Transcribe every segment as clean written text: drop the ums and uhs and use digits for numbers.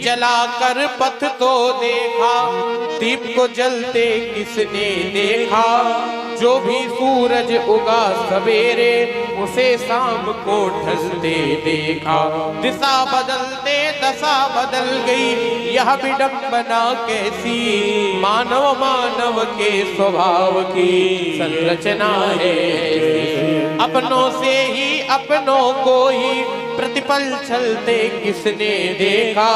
जलाकर पथ तो देखा, दीप को जलते किसने देखा। जो भी सूरज उगा सवेरे, उसे शाम को ढलते देखा। दिशा बदलते दशा बदल गई, यह विडंबना कैसी। मानव मानव के स्वभाव की संरचना है। अपनों से ही अपनों को ही प्रतिपल चलते किसने देखा।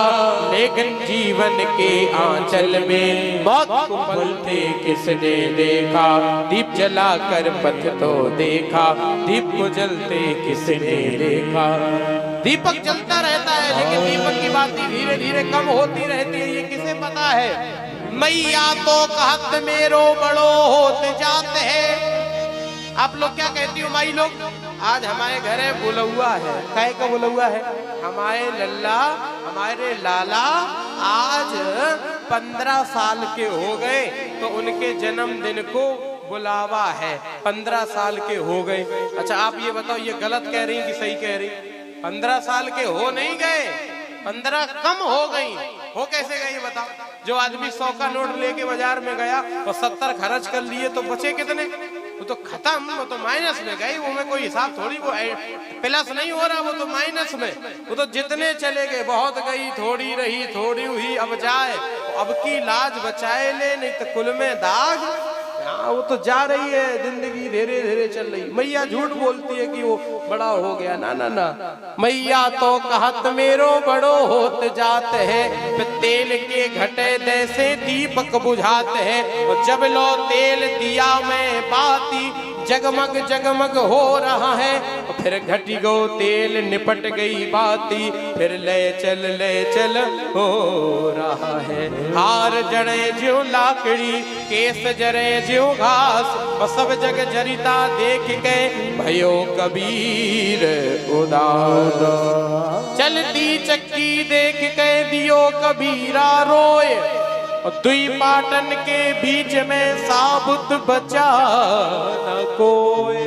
लेकिन जीवन के आंचल में मौत को पलते किसने देखा। दीप जलाकर पथ तो देखा, दीप को जलते किसने देखा। दीपक जलता रहता है, लेकिन दीपक की बाती धीरे धीरे कम होती रहती है, ये किसे पता है। मैया तो कहत मेरो बड़ो होते जाते हैं। आप लोग क्या कहती हो माई लोग? आज हमारे घरे बुलौआ है। काहे का बुलौआ है? हमारे लल्ला, हमारे लाला आज 15 साल के हो गए, तो उनके जन्मदिन को बुलावा है। 15 साल के हो गए। अच्छा आप ये बताओ, ये गलत कह रही कि सही कह रही? 15 साल के हो नहीं गए, 15 कम हो गई। हो कैसे गई बताओ? जो आदमी 100 का नोट लेके बाजार में गया और 70 खर्च कर लिए, तो बचे कितने? वो तो खत्म, वो तो माइनस में गई। वो में कोई हिसाब थोड़ी, वो प्लस नहीं हो रहा, वो तो माइनस में। वो तो जितने चले गए, बहुत गई, थोड़ी रही, थोड़ी हुई, अब जाए। अब की लाज बचाए ले, नहीं तो कुल में दाग। वो तो जा रही है, जिंदगी धीरे धीरे चल रही। मैया झूठ बोलती है कि वो बड़ा हो गया। ना ना ना, मैया तो कहत मेरो बड़ो होत जात है। तेल के घटे जैसे दीपक बुझाते हैं। और जब लो तेल दिया में बाती, जगमग जगमग हो रहा है। फिर घटी गो तेल, निपट गई बाती, फिर ले चल हो रहा है। हार जड़े ज्यो लाकड़ी, केस जरे ज्यो घास। और सब जग जरिता देख के भयो कबीर उदास। चलती चक्की देख के दियो कबीरा रोए। और दुई पाटन के बीच में साबुत बचा न कोई।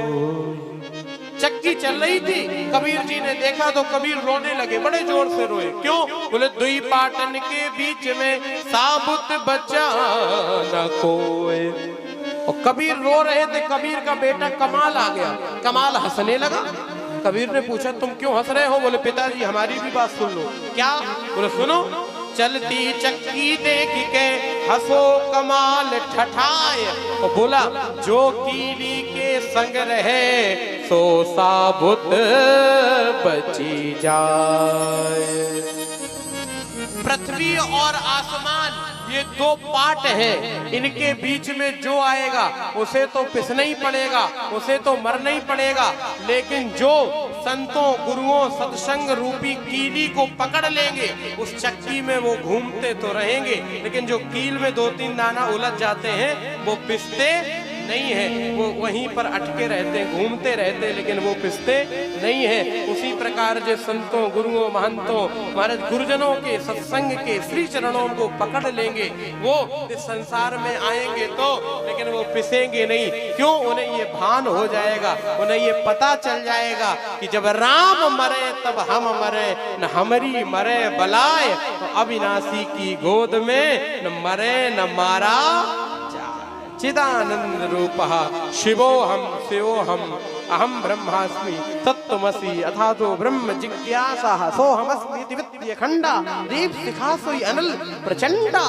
चक्की चल रही थी, कबीर जी ने देखा तो कबीर रोने लगे, बड़े जोर से रोए। क्यों? बोले दुई पाटन के बीच में साबुत बचा न कोई। और कबीर रो रहे थे। कबीर का बेटा कमाल आ गया। कमाल हंसने लगा। कबीर ने पूछा तुम क्यों हंस रहे हो? बोले पिताजी हमारी भी बात सुन लो। क्या? बोले सुनो। चलती चक्की देख के हंसो कमाल ठठाए। और बोला जो कीली के संग रहे, सो साबुत बची जाए। पृथ्वी और आसमान ये दो पार्ट है, इनके बीच में जो आएगा उसे तो पिसना ही पड़ेगा, उसे तो मरना ही पड़ेगा। लेकिन जो संतों गुरुओं सत्संग रूपी कीली को पकड़ लेंगे, उस चक्की में वो घूमते तो रहेंगे, लेकिन जो कील में 2-3 दाना उलझ जाते हैं वो पिसते नहीं है, वो वहीं पर अटके रहते हैं, घूमते रहते हैं, लेकिन वो पिसते नहीं है। उसी प्रकार जो संतों गुरुओं महंतों महाराज गुरुजनों के सत्संग के श्री चरणों को पकड़ लेंगे, वो इस संसार में आएंगे तो, लेकिन वो पिसेंगे नहीं। क्यों? उन्हें ये भान हो जाएगा, उन्हें ये पता चल जाएगा कि जब राम मरे तब हम मरे, न हमारी मरे बलाए। तो अविनाशी की गोद में न मरे न मारा चिदानंद रूपः शिवोहम शिवोहम अहम ब्रह्मास्मि तत्त्वमसि अथातो ब्रह्म जिज्ञासा सोहमस्मि दिव्य खंडा दीप शिखा सोई अनल प्रचंडा।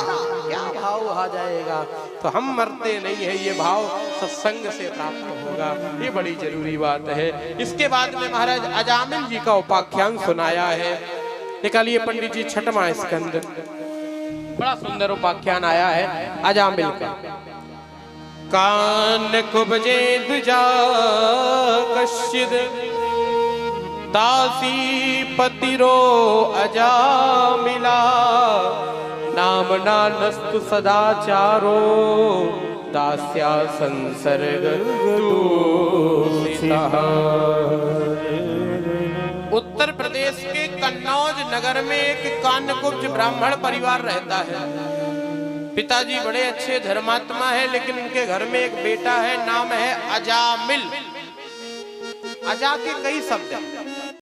क्या भाव आ जाएगा? तो हम मरते नहीं है, ये भाव सत्संग से प्राप्त होगा। ये बड़ी जरूरी बात है। इसके बाद में महाराज अजामिल जी का उपाख्यान सुनाया है। निकालिए पंडित जी, 6वां स्कंद। बड़ा सुंदर उपाख्यान आया है अजामिल का। कान कुबजे दुजा कश्चिद दासी पतिरो अजामिला। नाम नानस्तु सदाचारो दास्या संसर्ग उत्तर प्रदेश के कन्नौज नगर में एक कान्यकुब्ज ब्राह्मण परिवार रहता है। पिताजी बड़े अच्छे धर्मात्मा है, लेकिन उनके घर में एक बेटा है, नाम है अजामिल। अजा के कई शब्द हैं।